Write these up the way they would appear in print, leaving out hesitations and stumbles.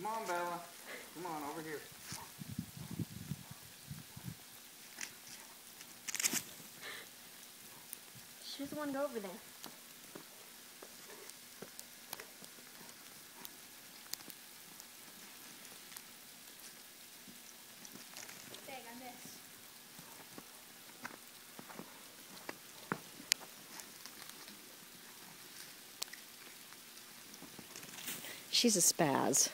Come on, Bella. Come on, over here. She doesn't want to go over there. Dang, I missed. She's a spaz.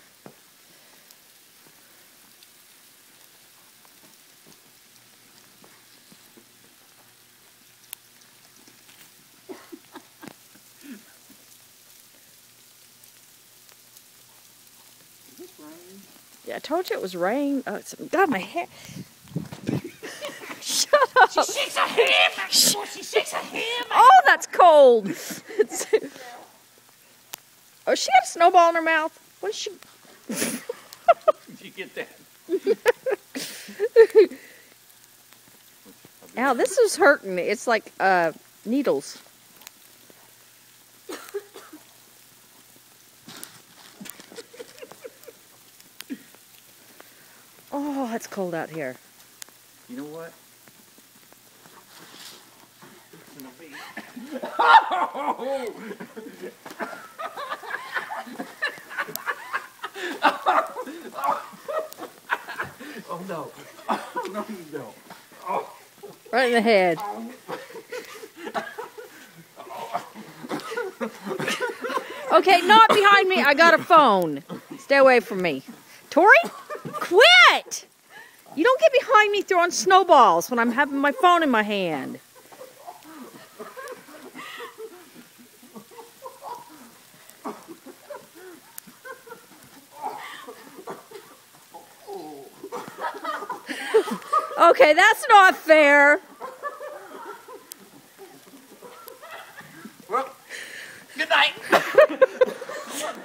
Is this rain? Yeah, I told you it was rain. Oh, God, my hair. Shut up. She shakes her hand. She shakes her hand. Oh, that's cold. Oh, she had a snowball in her mouth. What is she? Did you get that? Ow, this is hurting me. It's like needles. Oh, it's cold out here. You know what? Oh no. Oh, no, you don't. Oh. Right in the head. Okay, not behind me. I got a phone. Stay away from me. Tori, quit! You don't get behind me throwing snowballs when I'm having my phone in my hand. Okay, that's not fair.